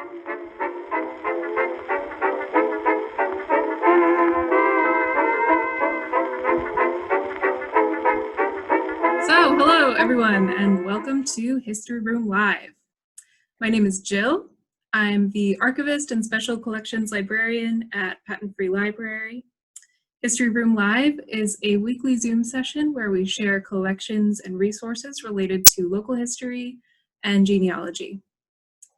So, hello everyone, and welcome to History Room Live. My name is Jill. I'm the Archivist and Special Collections Librarian at Patent Free Library. History Room Live is a weekly Zoom session where we share collections and resources related to local history and genealogy.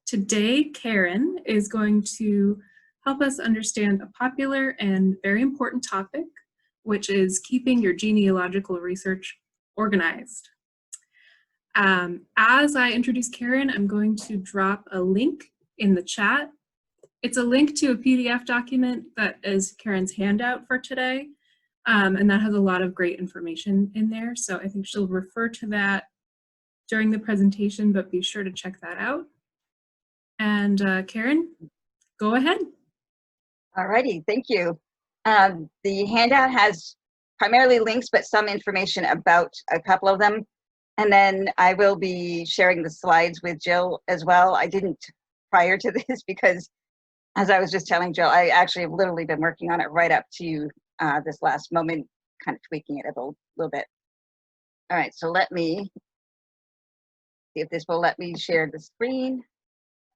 Today, Karen is going to help us understand a popular and very important topic, which is keeping your genealogical research organized. As I introduce Karen, I'm going to drop a link in the chat. It's a link to a PDF document that is Karen's handout for today, and that has a lot of great information in there. So I think she'll refer to that during the presentation, but be sure to check that out. And Karen, go ahead. All righty, thank you. The handout has primarily links, but some information about a couple of them. And then I will be sharing the slides with Jill as well. I didn't prior to this because, as I was just telling Jill, I actually have literally been working on it right up to this last moment, kind of tweaking it a little bit. All right, so let me see if this will let me share the screen.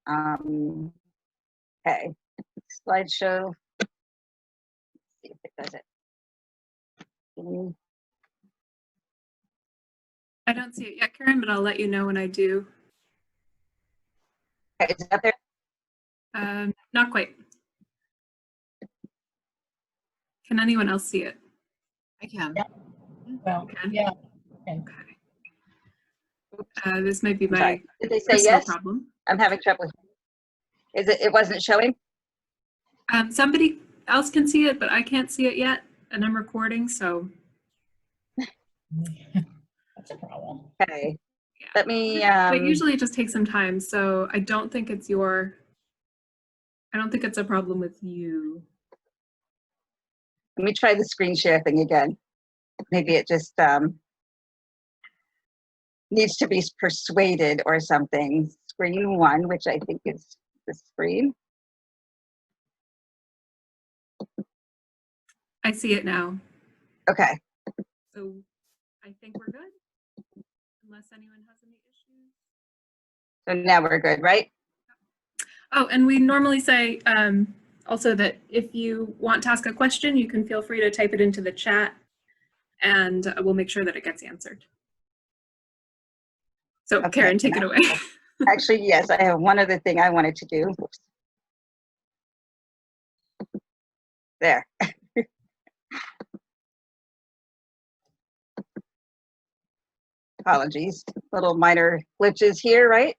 Okay, slideshow. Let's see if it does it. I don't see it yet, Karen, but I'll let you know when I do. Okay, is it up there? Not quite. Can anyone else see it? I can. Yeah. Well, yeah. Okay. This might be my Sorry. Did they say personal yes? problem. I'm having trouble. Is it? It wasn't showing. Somebody else can see it, but I can't see it yet, and I'm recording, so. That's a problem. Okay. Yeah. Let me. But usually it just takes some time, so I don't think it's your. I don't think it's a problem with you. Let me try the screen share thing again. Maybe it just needs to be persuaded or something. Screen 1, which I think is the screen. I see it now. Okay. So I think we're good, unless anyone has any issues. So now we're good, right? Oh, and we normally say also that if you want to ask a question, you can feel free to type it into the chat, and we'll make sure that it gets answered. So Okay. Karen, take it away. Actually, yes, I have one other thing I wanted to do. Oops. There. Apologies, little minor glitches here, right?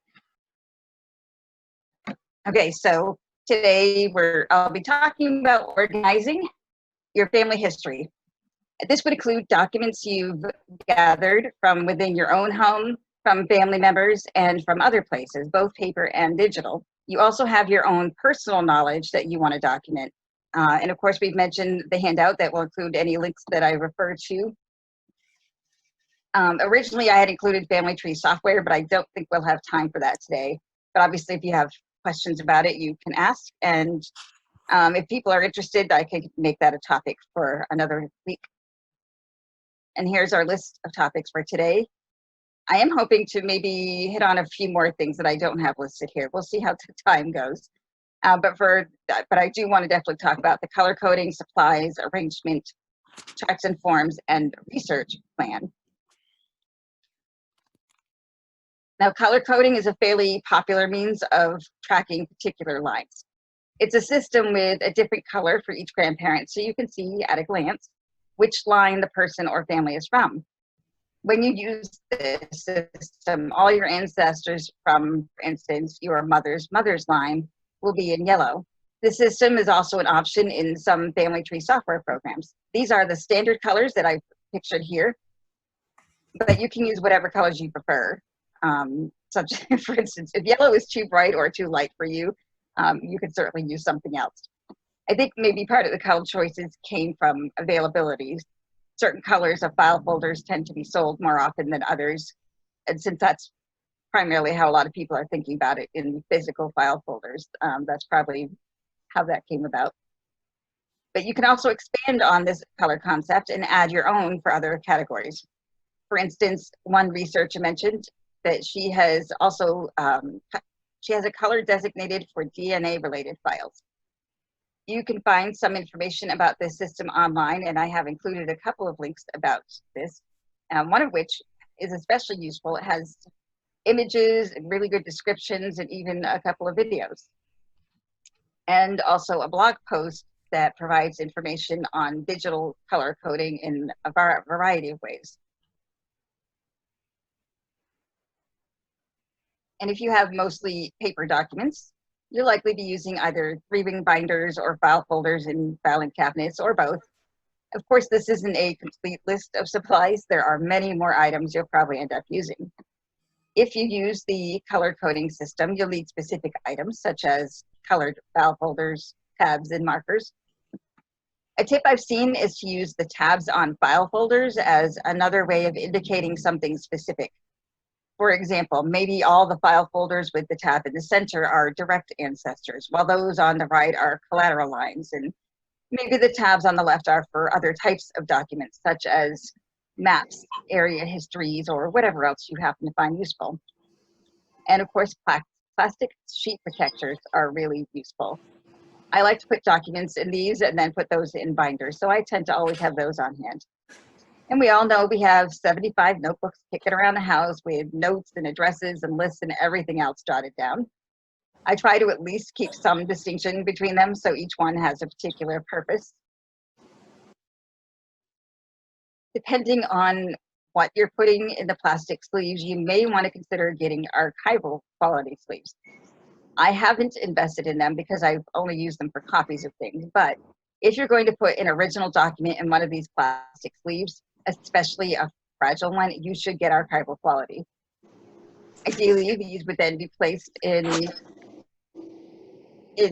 Okay, so today I'll be talking about organizing your family history. This would include documents you've gathered from within your own home, from family members, and from other places, both paper and digital. You also have your own personal knowledge that you want to document. And of course, we've mentioned the handout that will include any links that I refer to. Originally, I had included family tree software, but I don't think we'll have time for that today. But obviously, if you have questions about it, you can ask. And if people are interested, I could make that a topic for another week. And here's our list of topics for today. I am hoping to maybe hit on a few more things that I don't have listed here. We'll see how the time goes. But I do want to definitely talk about the color coding, supplies, arrangement, tracks and forms, and research plan. Now, color coding is a fairly popular means of tracking particular lines. It's a system with a different color for each grandparent, so you can see at a glance which line the person or family is from. When you use this system, all your ancestors from, for instance, your mother's line will be in yellow. This system is also an option in some family tree software programs. These are the standard colors that I've pictured here, but you can use whatever colors you prefer. Such, for instance, if yellow is too bright or too light for you, you could certainly use something else. I think maybe part of the color choices came from availability. Certain colors of file folders tend to be sold more often than others. And since that's primarily how a lot of people are thinking about it in physical file folders. That's probably how that came about. But you can also expand on this color concept and add your own for other categories. For instance, one researcher mentioned that she has also, she has a color designated for DNA-related files. You can find some information about this system online, and I have included a couple of links about this, one of which is especially useful. It has images and really good descriptions and even a couple of videos. And also a blog post that provides information on digital color coding in a variety of ways. And if you have mostly paper documents, you'll likely be using either 3-ring binders or file folders in filing cabinets, or both. Of course, this isn't a complete list of supplies. There are many more items you'll probably end up using. If you use the color coding system, you'll need specific items such as colored file folders, tabs, and markers. A tip I've seen is to use the tabs on file folders as another way of indicating something specific. For example, maybe all the file folders with the tab in the center are direct ancestors, while those on the right are collateral lines, and maybe the tabs on the left are for other types of documents, such as maps, area histories, or whatever else you happen to find useful. And of course, plastic sheet protectors are really useful. I like to put documents in these and then put those in binders, so I tend to always have those on hand. And we all know we have 75 notebooks kicking around the house with notes and addresses and lists and everything else jotted down. I try to at least keep some distinction between them so each one has a particular purpose. Depending on what you're putting in the plastic sleeves, you may want to consider getting archival quality sleeves. I haven't invested in them because I've only used them for copies of things, but if you're going to put an original document in one of these plastic sleeves, especially a fragile one, you should get archival quality. Ideally, these would then be placed in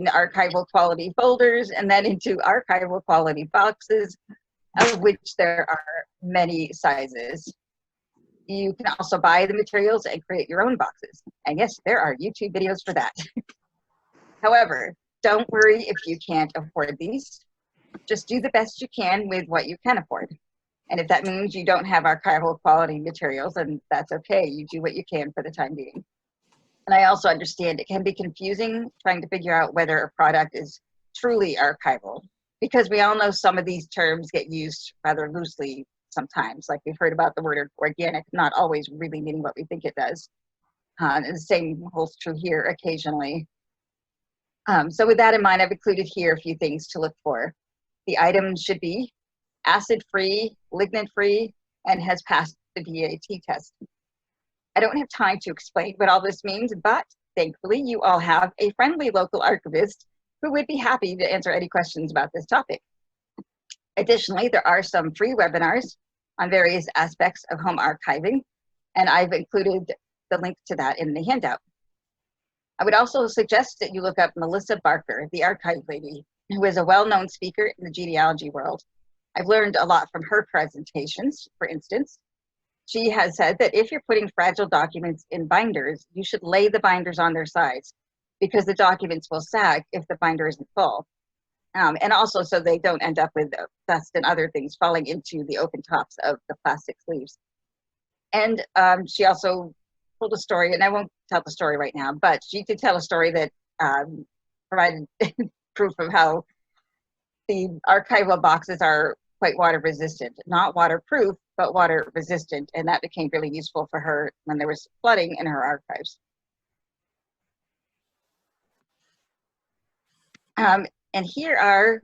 archival quality folders and then into archival quality boxes, of which there are many sizes. You can also buy the materials and create your own boxes. And yes, there are YouTube videos for that. However, don't worry if you can't afford these. Just do the best you can with what you can afford. And if that means you don't have archival quality materials, then that's okay. You do what you can for the time being. And I also understand it can be confusing trying to figure out whether a product is truly archival, because we all know some of these terms get used rather loosely sometimes. Like we've heard about the word organic not always really meaning what we think it does. And the same holds true here occasionally. So with that in mind, I've included here a few things to look for. The item should be acid-free, lignin-free, and has passed the VAT test. I don't have time to explain what all this means, but thankfully you all have a friendly local archivist who would be happy to answer any questions about this topic. Additionally, there are some free webinars on various aspects of home archiving, and I've included the link to that in the handout. I would also suggest that you look up Melissa Barker, the archive lady, who is a well-known speaker in the genealogy world. I've learned a lot from her presentations. For instance, she has said that if you're putting fragile documents in binders, you should lay the binders on their sides because the documents will sag if the binder isn't full. And also so they don't end up with dust and other things falling into the open tops of the plastic sleeves. And she also told a story, and I won't tell the story right now, but she did tell a story that provided proof of how the archival boxes are quite water resistant, not waterproof, but water resistant. And that became really useful for her when there was flooding in her archives. And here are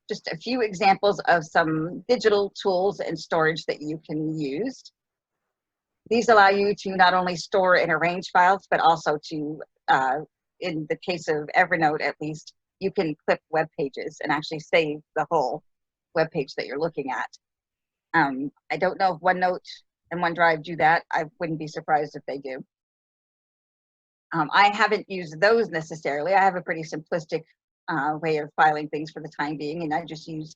just a few examples of some digital tools and storage that you can use. These allow you to not only store and arrange files, but also to, in the case of Evernote at least, you can clip web pages and actually save the whole web page that you're looking at. I don't know if OneNote and OneDrive do that. I wouldn't be surprised if they do. I haven't used those necessarily. I have a pretty simplistic way of filing things for the time being, and I just use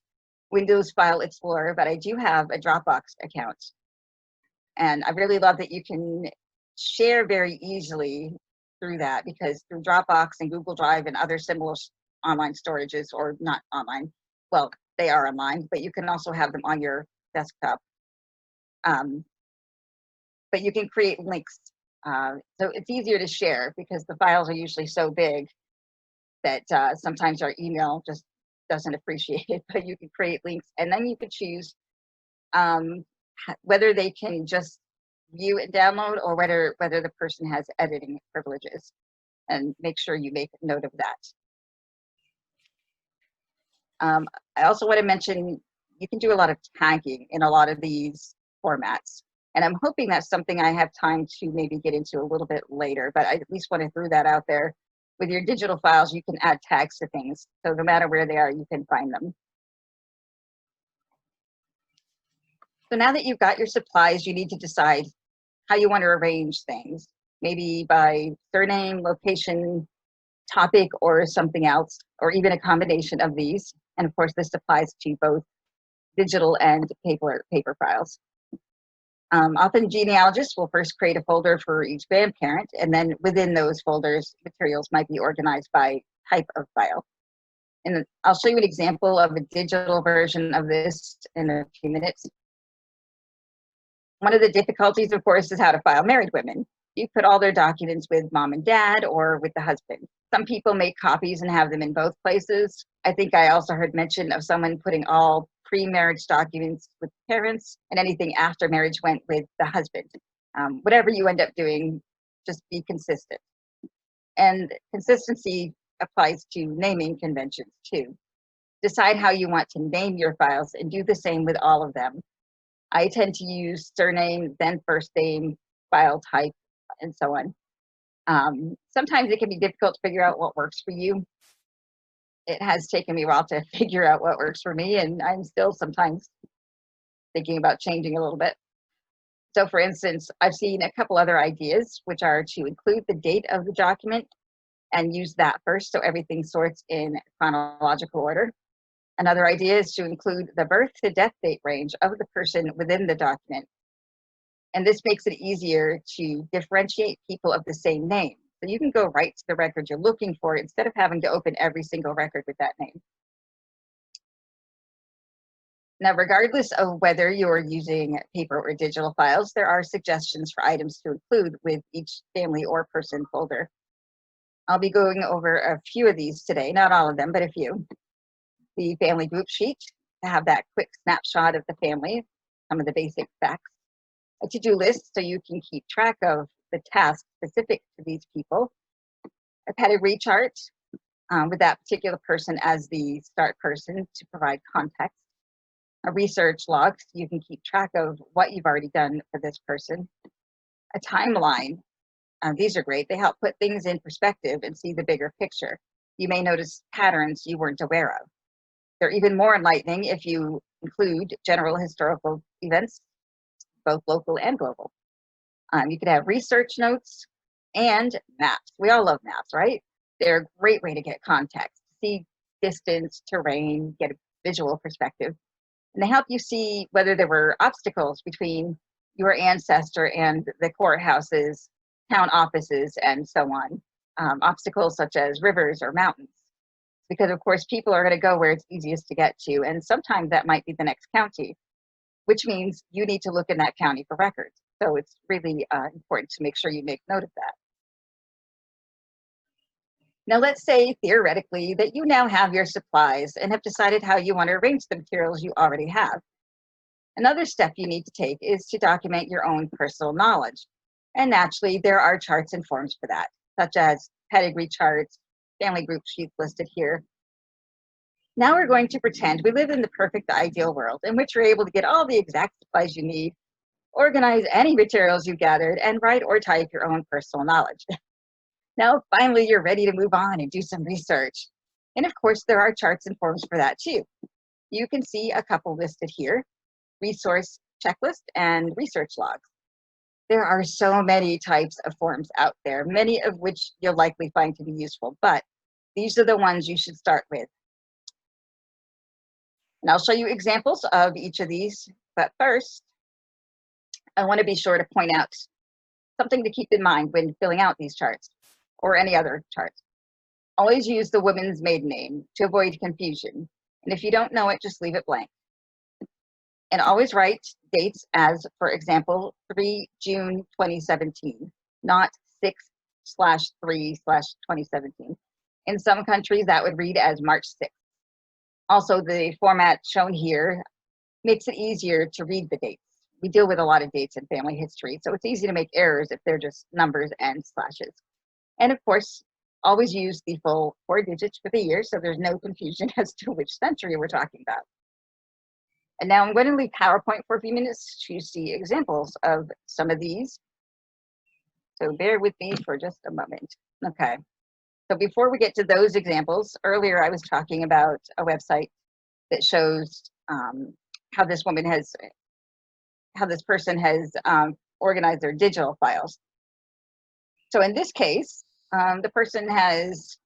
Windows File Explorer, but I do have a Dropbox account. And I really love that you can share very easily through that, because through Dropbox and Google Drive and other similar online storages, or not online, well, they are online, but you can also have them on your desktop. But you can create links. So it's easier to share because the files are usually so big that sometimes our email just doesn't appreciate it, but you can create links, and then you can choose whether they can just view and download, or whether the person has editing privileges, and make sure you make a note of that. I also want to mention you can do a lot of tagging in a lot of these formats, and I'm hoping that's something I have time to maybe get into a little bit later, but I at least want to throw that out there. With your digital files, you can add tags to things, so no matter where they are, you can find them. So now that you've got your supplies, you need to decide how you want to arrange things, maybe by surname, location, topic, or something else, or even a combination of these. And of course, this applies to both digital and paper files. Often genealogists will first create a folder for each grandparent, and then within those folders, materials might be organized by type of file. And I'll show you an example of a digital version of this in a few minutes. One of the difficulties, of course, is how to file married women. You put all their documents with mom and dad or with the husband. Some people make copies and have them in both places. I think I also heard mention of someone putting all pre-marriage documents with parents, and anything after marriage went with the husband. Whatever you end up doing, just be consistent. And consistency applies to naming conventions too. Decide how you want to name your files and do the same with all of them. I tend to use surname, then first name, file type, and so on. Sometimes it can be difficult to figure out what works for you. It has taken me a while to figure out what works for me, and I'm still sometimes thinking about changing a little bit. So for instance, I've seen a couple other ideas, which are to include the date of the document and use that first, so everything sorts in chronological order. Another idea is to include the birth to death date range of the person within the document. And this makes it easier to differentiate people of the same name. So you can go right to the record you're looking for instead of having to open every single record with that name. Now, regardless of whether you're using paper or digital files, there are suggestions for items to include with each family or person folder. I'll be going over a few of these today, not all of them, but a few. The family group sheet, to have that quick snapshot of the family, some of the basic facts. A to-do list, so you can keep track of the tasks specific to these people. A pedigree chart with that particular person as the start person to provide context. A research log, so you can keep track of what you've already done for this person. A timeline. These are great. They help put things in perspective and see the bigger picture. You may notice patterns you weren't aware of. They're even more enlightening if you include general historical events, both local and global. You could have research notes and maps. We all love maps, right? They're a great way to get context, see distance, terrain, get a visual perspective. And they help you see whether there were obstacles between your ancestor and the courthouses, town offices, and so on. Obstacles such as rivers or mountains. Because of course, people are going to go where it's easiest to get to. And sometimes that might be the next county, which means you need to look in that county for records. So it's really important to make sure you make note of that. Now let's say theoretically that you now have your supplies and have decided how you want to arrange the materials you already have. Another step you need to take is to document your own personal knowledge. And naturally, there are charts and forms for that, such as pedigree charts, family group sheets listed here. Now we're going to pretend we live in the perfect ideal world in which you're able to get all the exact supplies you need, organize any materials you gathered, and write or type your own personal knowledge. Now, finally, you're ready to move on and do some research. And of course, there are charts and forms for that too. You can see a couple listed here: resource checklist and research logs. There are so many types of forms out there, many of which you'll likely find to be useful, but these are the ones you should start with. And I'll show you examples of each of these, but first, I want to be sure to point out something to keep in mind when filling out these charts or any other charts. Always use the woman's maiden name to avoid confusion. And if you don't know it, just leave it blank. And always write dates as, for example, 3 June 2017, not 6/3/2017. In some countries, that would read as March 6th. Also, the format shown here makes it easier to read the dates. We deal with a lot of dates in family history, so it's easy to make errors if they're just numbers and slashes. And of course, always use the full 4 digits for the year so there's no confusion as to which century we're talking about. And now I'm going to leave PowerPoint for a few minutes to see examples of some of these. So bear with me for just a moment. Okay. So before we get to those examples, earlier I was talking about a website that shows how this person has organized their digital files. So in this case, the person has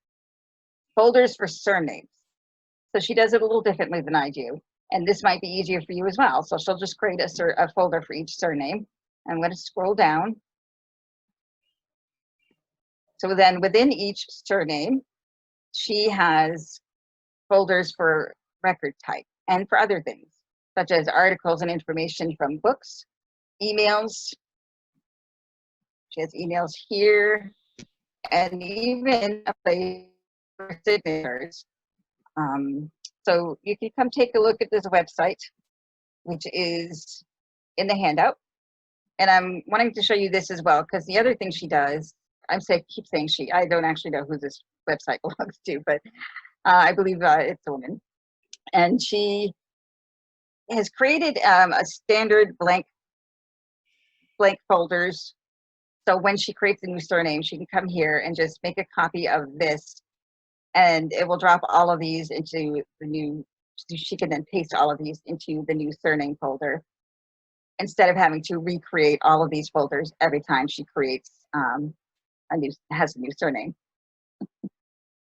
folders for surnames. So she does it a little differently than I do. And this might be easier for you as well. So she'll just create a folder for each surname. I'm going to scroll down. So then within each surname, she has folders for record type and for other things, such as articles and information from books, emails. She has emails here, and even a place for signatures. So you can come take a look at this website, which is in the handout. And I'm wanting to show you this as well, because the other thing she does, keep saying she, I don't actually know who this website belongs to, but I believe it's a woman. And she has created a standard blank folders. So when she creates a new surname, she can come here and just make a copy of this, and it will drop all of these into the new, she can then paste all of these into the new surname folder instead of having to recreate all of these folders every time she creates has a new surname.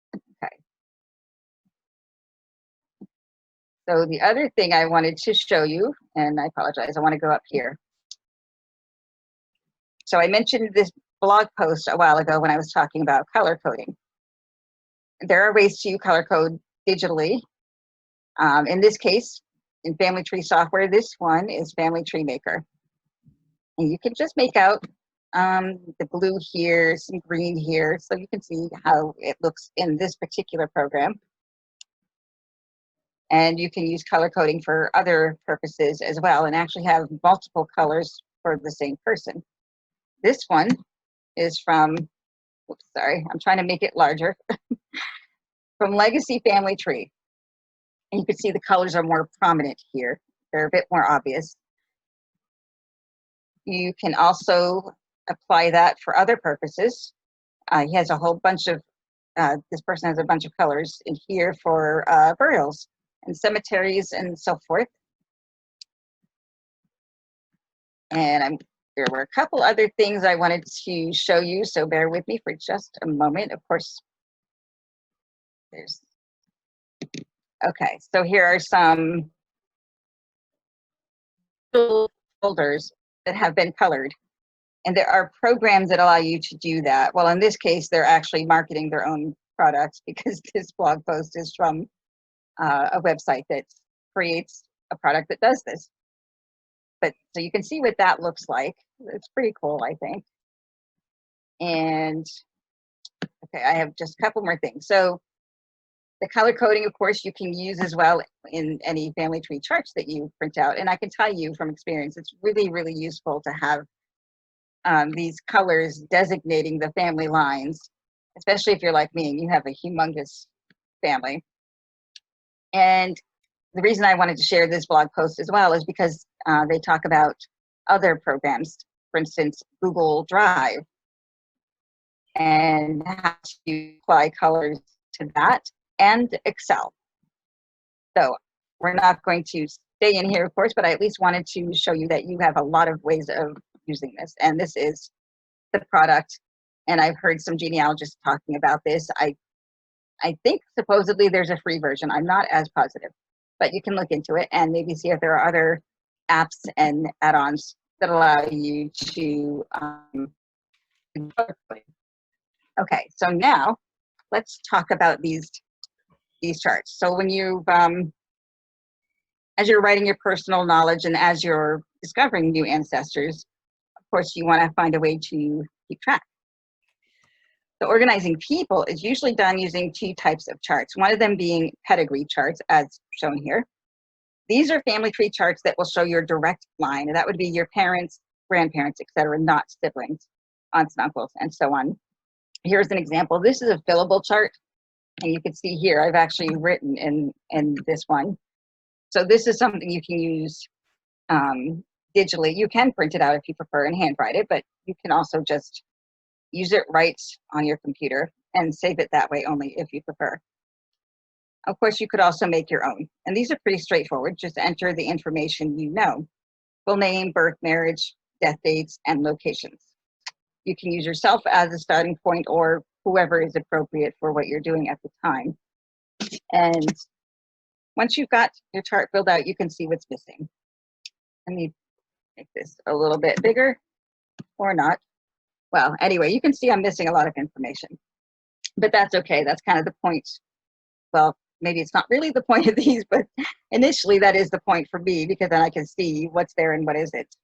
Okay. So the other thing I wanted to show you, and I apologize, I want to go up here. So I mentioned this blog post a while ago when I was talking about color coding. There are ways to color code digitally. In this case, in Family Tree software, this one is Family Tree Maker. And you can just make out the blue here, some green here, so you can see how it looks in this particular program. And you can use color coding for other purposes as well, and actually have multiple colors for the same person. This one is from, oops, sorry, I'm trying to make it larger, from Legacy Family Tree. And you can see the colors are more prominent here. They're a bit more obvious. You can also apply that for other purposes. He has a whole bunch of, this person has a bunch of colors in here for burials and cemeteries and so forth. And there were a couple other things I wanted to show you, so bear with me for just a moment. Of course, okay, so here are some folders that have been colored. And there are programs that allow you to do that. Well, in this case, they're actually marketing their own products because this blog post is from a website that creates a product that does this. But so you can see what that looks like. It's pretty cool, I think. And okay, I have just a couple more things. So the color coding, of course, you can use as well in any family tree charts that you print out. And I can tell you from experience, it's really, really useful to have these colors designating the family lines, especially if you're like me and you have a humongous family. And the reason I wanted to share this blog post as well is because they talk about other programs, for instance, Google Drive, and how to apply colors to that, and Excel. So we're not going to stay in here, of course, but I at least wanted to show you that you have a lot of ways of using this. And this is the product. And I've heard some genealogists talking about this. I think supposedly there's a free version. I'm not as positive, but you can look into it and maybe see if there are other apps and add-ons that allow you to Okay, so now let's talk about these charts. So when you, as you're writing your personal knowledge and as you're discovering new ancestors, of course, you want to find a way to keep track. So organizing people is usually done using two types of charts, one of them being pedigree charts, as shown here. These are family tree charts that will show your direct line, and that would be your parents, grandparents, etc., not siblings, aunts and uncles, and so on. Here's an example. This is a fillable chart, and you can see here I've actually written in this one. So this is something you can use digitally. You can print it out if you prefer and handwrite it, but you can also just use it right on your computer and save it that way only if you prefer. Of course, you could also make your own. And these are pretty straightforward. Just enter the information you know. Full name, birth, marriage, death dates, and locations. You can use yourself as a starting point or whoever is appropriate for what you're doing at the time. And once you've got your chart filled out, you can see what's missing. Let me make this a little bit bigger or not. Well, anyway, you can see I'm missing a lot of information, but that's okay. That's kind of the point. Well, maybe it's not really the point of these, but initially that is the point for me, because then I can see what's there and what isn't.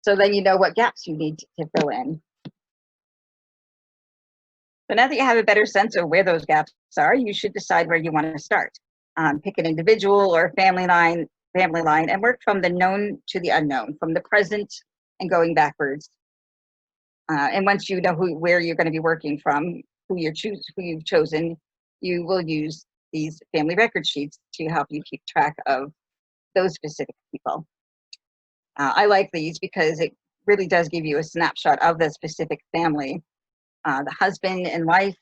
So then you know what gaps you need to fill in. So now that you have a better sense of where those gaps are, you should decide where you want to start. Pick an individual or family line, and work from the known to the unknown, from the present and going backwards. And once you know where you're going to be working from, who you've chosen, you will use these family record sheets to help you keep track of those specific people. I like these because it really does give you a snapshot of the specific family. The husband and wife,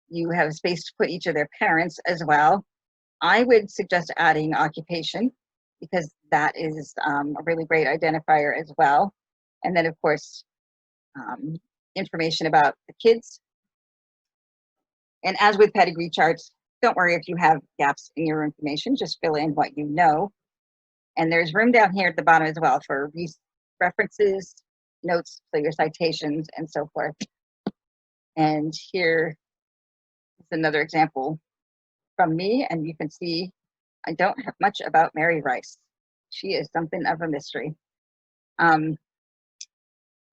you have space to put each of their parents as well. I would suggest adding occupation, because that is a really great identifier as well. And then, of course, information about the kids. And as with pedigree charts, don't worry if you have gaps in your information, just fill in what you know. And there's room down here at the bottom as well for references, notes, so your citations, and so forth. And here is another example from me, and you can see I don't have much about Mary Rice. She is something of a mystery.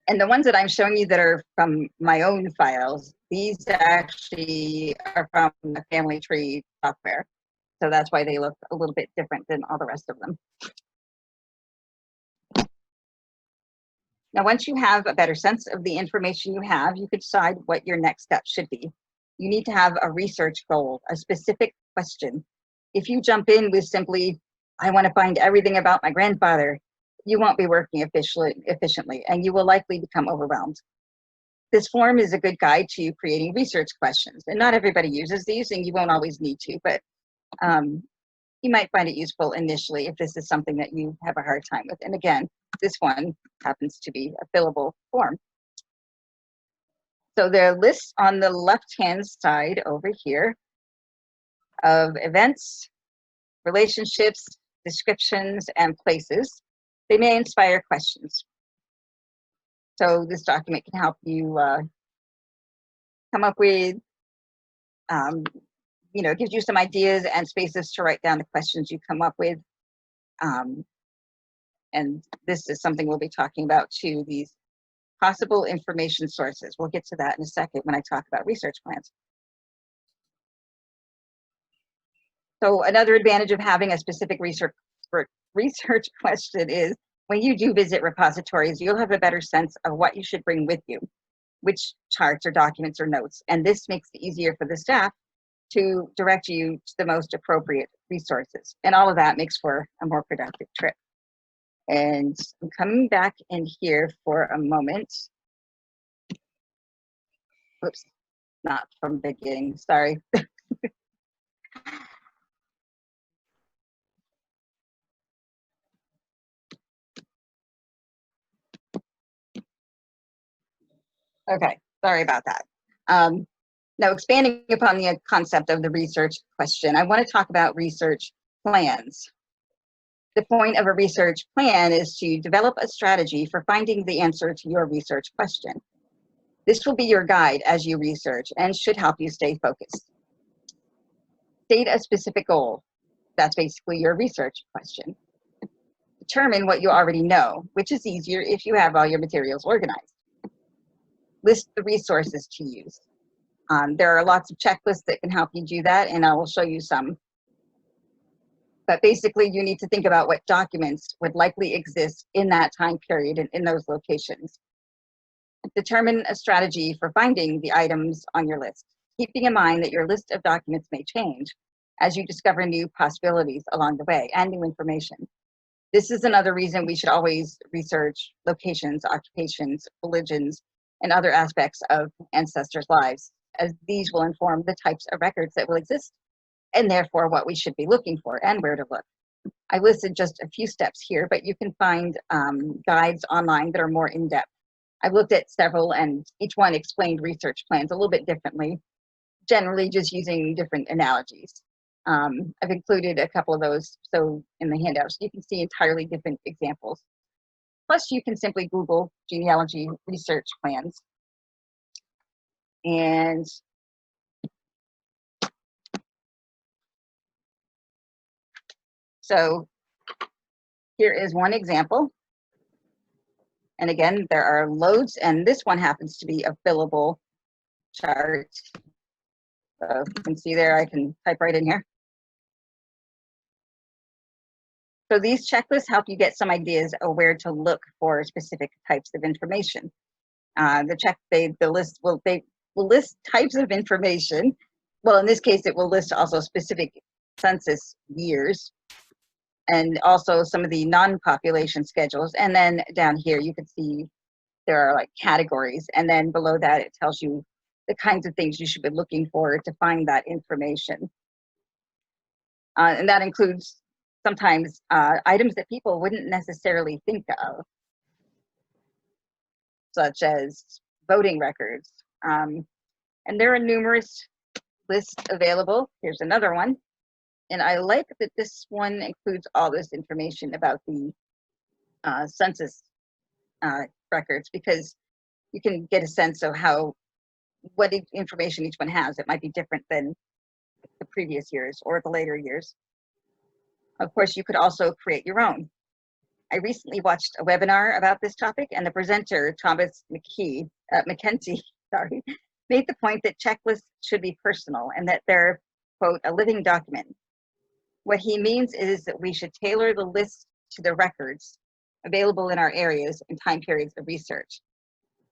And the ones that I'm showing you that are from my own files, these actually are from the family tree software. So that's why they look a little bit different than all the rest of them. Now, once you have a better sense of the information you have, you could decide what your next step should be. You need to have a research goal, a specific question. If you jump in with simply, I want to find everything about my grandfather, you won't be working efficiently, and you will likely become overwhelmed. This form is a good guide to creating research questions, and not everybody uses these, and you won't always need to, but you might find it useful initially if this is something that you have a hard time with. And again, this one happens to be a fillable form. So there are lists on the left-hand side over here of events, relationships, descriptions, and places. They may inspire questions. So this document can help you come up with, it gives you some ideas and spaces to write down the questions you come up with. And this is something we'll be talking about too, these possible information sources. We'll get to that in a second when I talk about research plans. So another advantage of having a specific research question is when you do visit repositories, you'll have a better sense of what you should bring with you, which charts or documents or notes. And this makes it easier for the staff to direct you to the most appropriate resources. And all of that makes for a more productive trip. And I'm coming back in here for a moment. Oops, not from the beginning, sorry. Okay, sorry about that. Now, expanding upon the concept of the research question, I want to talk about research plans. The point of a research plan is to develop a strategy for finding the answer to your research question. This will be your guide as you research and should help you stay focused. State a specific goal. That's basically your research question. Determine what you already know, which is easier if you have all your materials organized. List the resources to use. There are lots of checklists that can help you do that, and I will show you some. But basically, you need to think about what documents would likely exist in that time period and in those locations. Determine a strategy for finding the items on your list, keeping in mind that your list of documents may change as you discover new possibilities along the way and new information. This is another reason we should always research locations, occupations, religions, and other aspects of ancestors' lives, as these will inform the types of records that will exist, and therefore what we should be looking for and where to look. I listed just a few steps here, but you can find guides online that are more in-depth. I've looked at several, and each one explained research plans a little bit differently, generally just using different analogies. I've included a couple of those so in the handout, so you can see entirely different examples. Plus, you can simply Google genealogy research plans. And so here is one example. And again, there are loads, and this one happens to be a fillable chart. So you can see there, I can type right in here. So these checklists help you get some ideas of where to look for specific types of information. The list will list types of information. Well, in this case, it will list also specific census years and also some of the non-population schedules. And then down here, you can see there are like categories. And then below that, it tells you the kinds of things you should be looking for to find that information. And that includes sometimes items that people wouldn't necessarily think of, such as voting records. And there are numerous lists available. Here's another one. And I like that this one includes all this information about the census records, because you can get a sense of what information each one has. It might be different than the previous years or the later years. Of course, you could also create your own. I recently watched a webinar about this topic, and the presenter, Thomas McKenzie, made the point that checklists should be personal and that they're, quote, a living document. What he means is that we should tailor the list to the records available in our areas and time periods of research,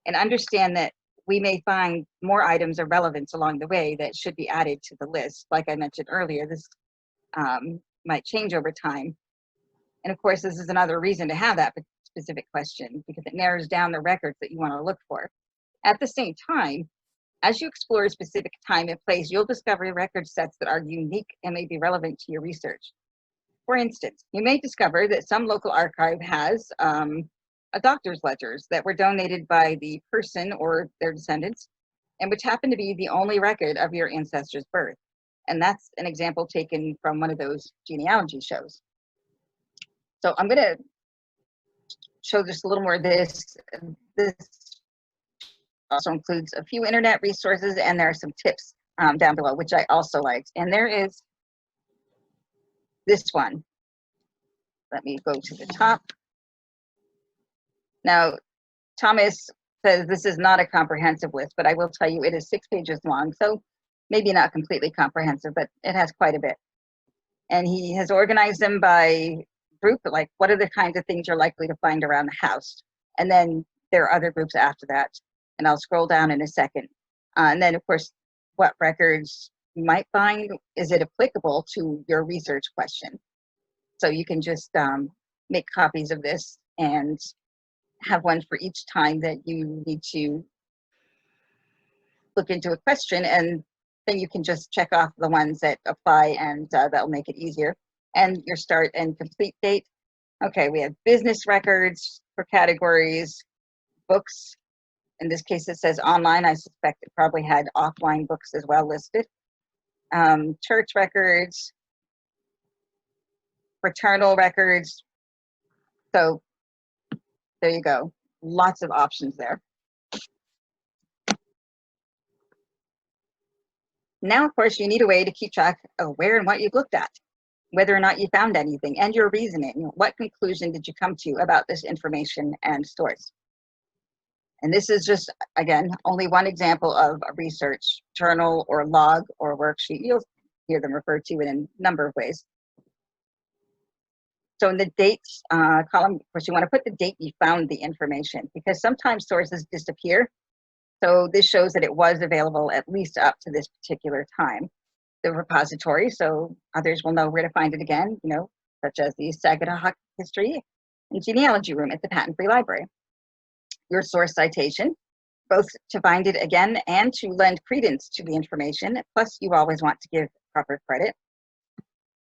and understand that we may find more items of relevance along the way that should be added to the list. Like I mentioned earlier, this might change over time. And of course, this is another reason to have that specific question, because it narrows down the records that you want to look for. At the same time, as you explore a specific time and place, you'll discover record sets that are unique and may be relevant to your research. For instance, you may discover that some local archive has a doctor's ledgers that were donated by the person or their descendants, and which happen to be the only record of your ancestor's birth. And that's an example taken from one of those genealogy shows. So I'm going to show just a little more of this. This also includes a few internet resources, and there are some tips down below, which I also liked. And there is this one. Let me go to the top. Now, Thomas says this is not a comprehensive list, but I will tell you it is 6 pages long. So maybe not completely comprehensive, but it has quite a bit. And he has organized them by group, like what are the kinds of things you're likely to find around the house. And then there are other groups after that. And I'll scroll down in a second. And then, of course, what records you might find, is it applicable to your research question? So you can just make copies of this and have one for each time that you need to look into a question, and then you can just check off the ones that apply, and that'll make it easier. And your start and complete date. Okay, we have business records for categories, books. In this case, it says online. I suspect it probably had offline books as well listed. Church records, fraternal records. So there you go. Lots of options there. Now, of course, you need a way to keep track of where and what you've looked at, whether or not you found anything, and your reasoning. What conclusion did you come to about this information and source? And this is just, again, only one example of a research journal or log or worksheet. You'll hear them referred to in a number of ways. So in the dates column, of course, you want to put the date you found the information, because sometimes sources disappear. So this shows that it was available at least up to this particular time. The repository, so others will know where to find it again, you know, such as the Saginaw History and Genealogy Room at the Patent Free Library. Your source citation, both to find it again and to lend credence to the information, plus you always want to give proper credit.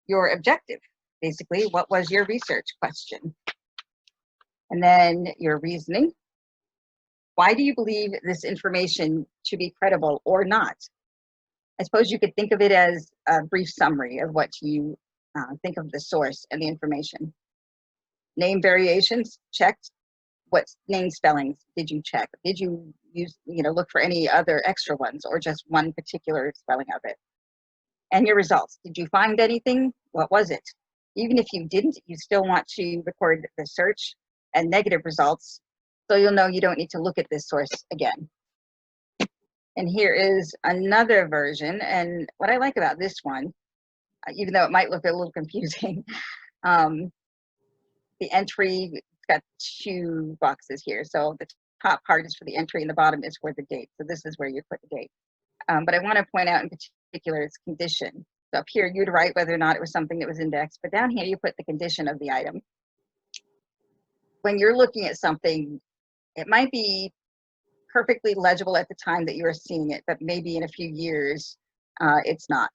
Your objective, basically, what was your research question? And then your reasoning. Why do you believe this information to be credible or not? I suppose you could think of it as a brief summary of what you think of the source and the information. Name variations, checked. What name spellings did you check? Did you use, look for any other extra ones or just one particular spelling of it? And your results, did you find anything? What was it? Even if you didn't, you still want to record the search and negative results, so you'll know you don't need to look at this source again. And here is another version. And what I like about this one, even though it might look a little confusing, the entry, it's got two boxes here. So the top part is for the entry and the bottom is for the date. So this is where you put the date. But I want to point out in particular its condition. So up here, you'd write whether or not it was something that was indexed, but down here you put the condition of the item. When you're looking at something, it might be perfectly legible at the time that you're seeing it, but maybe in a few years it's not.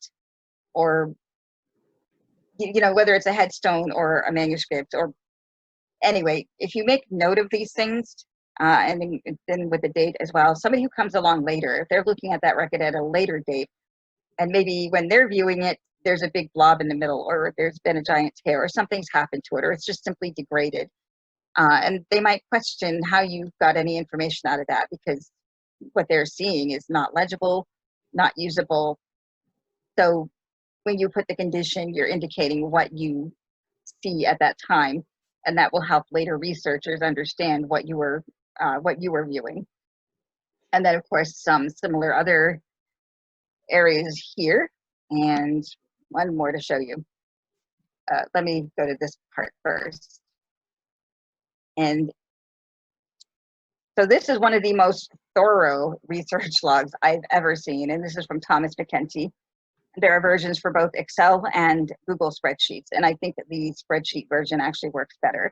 Or, whether it's a headstone or a manuscript, or anyway, if you make note of these things, and then with the date as well, somebody who comes along later, if they're looking at that record at a later date, and maybe when they're viewing it, there's a big blob in the middle, or there's been a giant tear, or something's happened to it, or it's just simply degraded. And they might question how you got any information out of that, because what they're seeing is not legible, not usable. So when you put the condition, you're indicating what you see at that time, and that will help later researchers understand what you were viewing. And then, of course, some similar other areas here, and one more to show you. Let me go to this part first. And so this is one of the most thorough research logs I've ever seen, and this is from Thomas McKenty. There are versions for both Excel and Google spreadsheets, and I think that the spreadsheet version actually works better.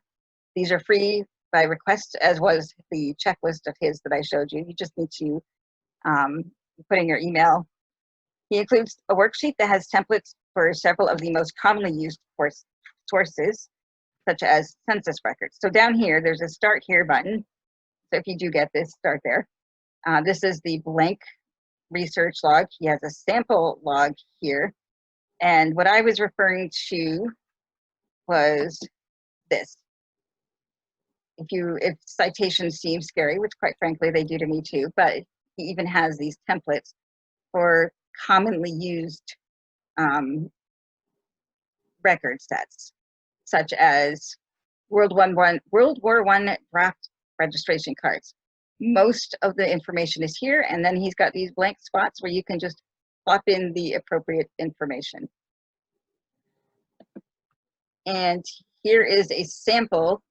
These are free by request, as was the checklist of his that I showed you. You just need to put in your email. He includes a worksheet that has templates for several of the most commonly used sources, such as census records. So down here, there's a Start Here button. So if you do get this, start there. This is the blank research log. He has a sample log here. And what I was referring to was this. If citations seem scary, which quite frankly they do to me too, but he even has these templates for commonly used record sets, such as World War I draft registration cards. Most of the information is here, and then he's got these blank spots where you can just plop in the appropriate information. And here is a sample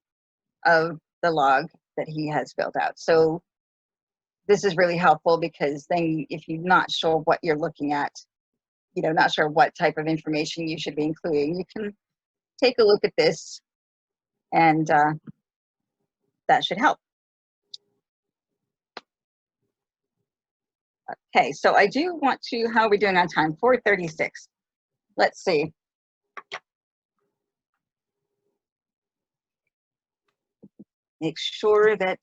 of the log that he has filled out. So this is really helpful, because then if you're not sure what you're looking at, not sure what type of information you should be including, you can take a look at this, and that should help. Okay, so I do want to, how are we doing on time? 4:36. Let's see. Make sure that,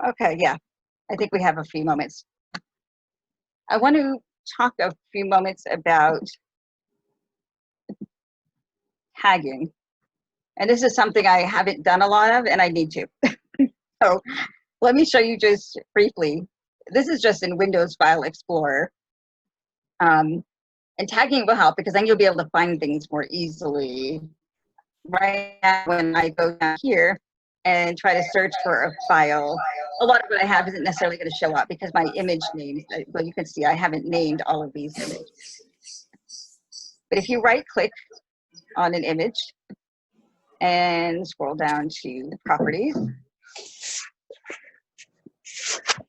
okay, yeah, I think we have a few moments. I want to talk a few moments about tagging. And this is something I haven't done a lot of, and I need to. So let me show you just briefly. This is just in Windows File Explorer. And tagging will help because then you'll be able to find things more easily. Right now, when I go down here and try to search for a file, a lot of what I have isn't necessarily going to show up because my image names, well, you can see I haven't named all of these images. But if you right click on an image and scroll down to properties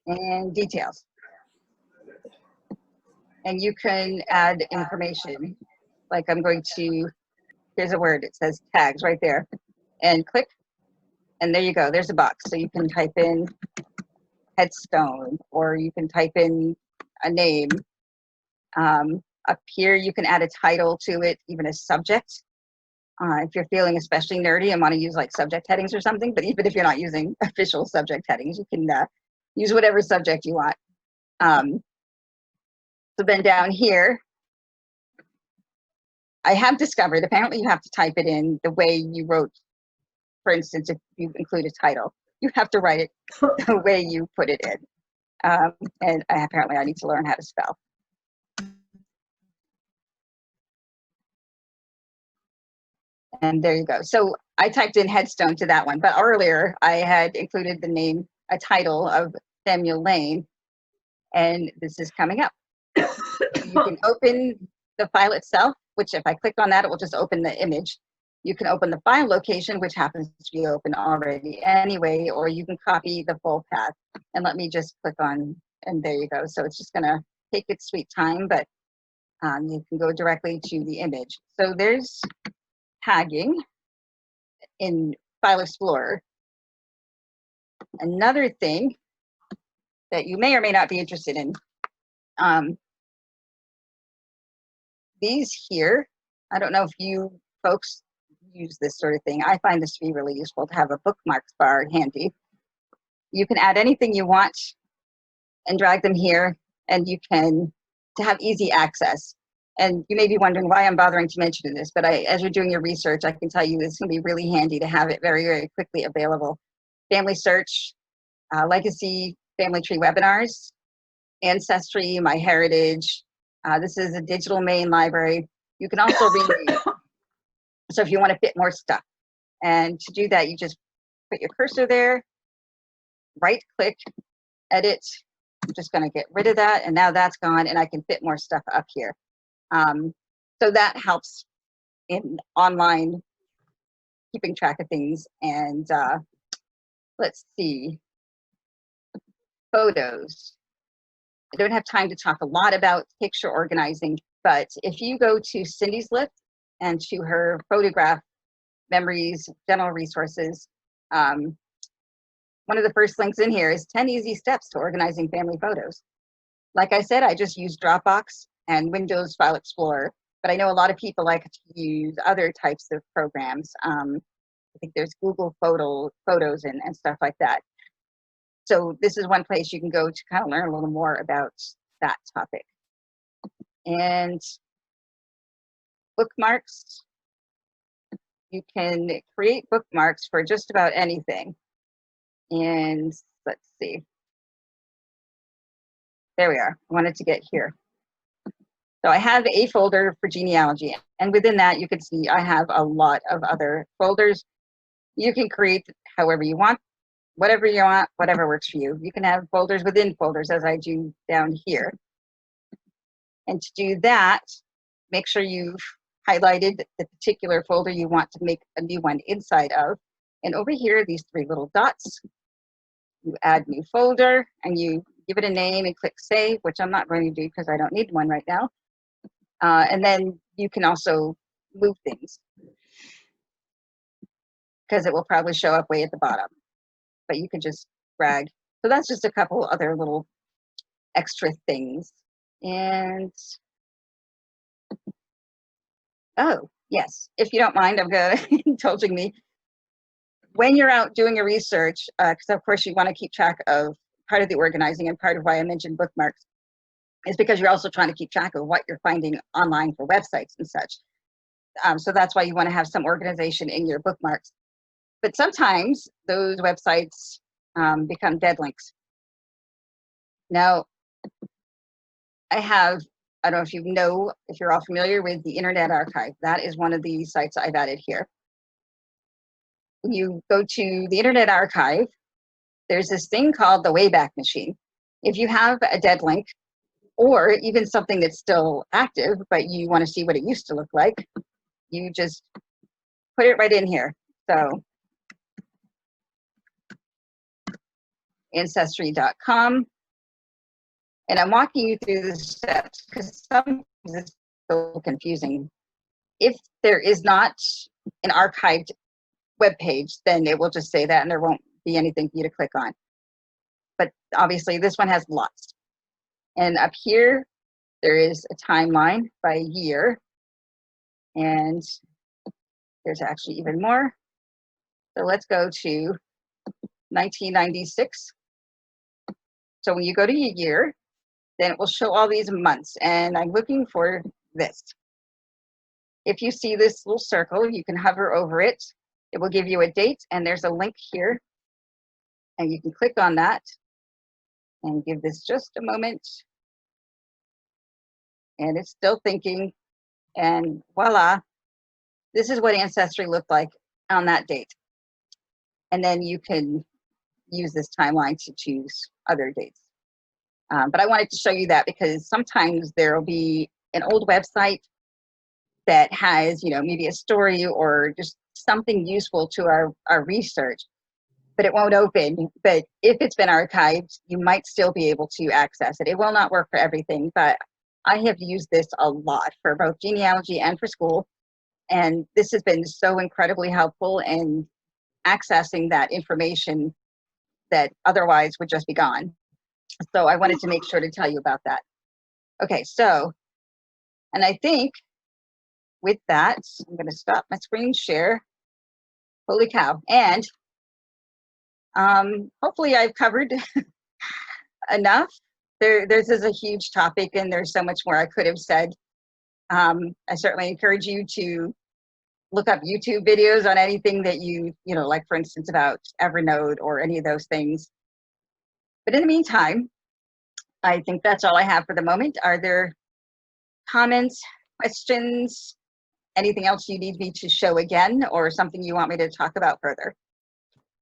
and details, and you can add information, like I'm going to, here's a word, it says tags right there, and click, and there you go, there's a box. So you can type in headstone, or you can type in a name. Up here, you can add a title to it, even a subject. If you're feeling especially nerdy and want to use like subject headings or something, but even if you're not using official subject headings, you can use whatever subject you want. So then down here, I have discovered, apparently you have to type it in the way you wrote. For instance, if you include a title, you have to write it the way you put it in. And apparently I need to learn how to spell. And there you go. So I typed in headstone to that one, but earlier I had included the name, a title of Samuel Lane, and this is coming up. You can open the file itself, which if I click on that, it will just open the image. You can open the file location, which happens to be open already anyway, or you can copy the full path. And let me just click on, and there you go. So it's just gonna take its sweet time, but you can go directly to the image. So there's tagging in File Explorer. Another thing that you may or may not be interested in, these here, I don't know if you folks use this sort of thing. I find this to be really useful to have a bookmarks bar handy. You can add anything you want and drag them here, and you can, to have easy access. And you may be wondering why I'm bothering to mention this, but as you're doing your research, I can tell you it's going to be really handy to have it very, very quickly available. Family search, legacy family tree webinars, ancestry, MyHeritage. This is a digital main library. You can also read. So if you want to fit more stuff, and to do that, you just put your cursor there, right click, edit. I'm just going to get rid of that, and now that's gone, and I can fit more stuff up here. So that helps in online keeping track of things. And let's see, photos. I don't have time to talk a lot about picture organizing, but if you go to Cindy's list and to her photograph memories, general resources, one of the first links in here is 10 easy steps to organizing family photos. Like I said, I just use Dropbox and Windows File Explorer, but I know a lot of people like to use other types of programs. I think there's Google Photos and stuff like that. So this is one place you can go to kind of learn a little more about that topic. And bookmarks, you can create bookmarks for just about anything. And let's see. There we are. I wanted to get here. So I have a folder for genealogy, and within that you can see I have a lot of other folders. You can create however you want, whatever you want, whatever works for you. You can have folders within folders, as I do down here. And to do that, make sure you've highlighted the particular folder you want to make a new one inside of. And over here, these three little dots, you add new folder, and you give it a name and click save, which I'm not going to do because I don't need one right now. And then you can also move things because it will probably show up way at the bottom, but you can just drag. So that's just a couple other little extra things. And oh, yes, if you don't mind, I'm going to indulging me. When you're out doing your research, because of course you want to keep track of part of the organizing, and part of why I mentioned bookmarks is because you're also trying to keep track of what you're finding online for websites and such. So that's why you want to have some organization in your bookmarks. But sometimes those websites become dead links. Now, I don't know if you know, if you're all familiar with the Internet Archive. That is one of the sites I've added here. When you go to the Internet Archive, there's this thing called the Wayback Machine. If you have a dead link, or even something that's still active, but you want to see what it used to look like, you just put it right in here. So Ancestry.com. And I'm walking you through the steps because sometimes it's so confusing. If there is not an archived web page, then it will just say that and there won't be anything for you to click on. But obviously this one has lots. And up here, there is a timeline by year. And there's actually even more. So let's go to 1996. So when you go to a year, then it will show all these months. And I'm looking for this. If you see this little circle, you can hover over it. It will give you a date, and there's a link here. And you can click on that and give this just a moment. And it's still thinking. And voila, this is what Ancestry looked like on that date. And then you can use this timeline to choose other dates. But I wanted to show you that because sometimes there will be an old website that has, maybe a story or just something useful to our research, but it won't open. But if it's been archived, you might still be able to access it. It will not work for everything, but I have used this a lot for both genealogy and for school. And this has been so incredibly helpful in accessing that information that otherwise would just be gone. So I wanted to make sure to tell you about that. Okay, so, and I think with that, I'm going to stop my screen share. Holy cow. And hopefully I've covered enough. This is a huge topic and there's so much more I could have said. I certainly encourage you to look up YouTube videos on anything that like for instance about Evernote or any of those things. But in the meantime, I think that's all I have for the moment. Are there comments, questions, anything else you need me to show again, or something you want me to talk about further?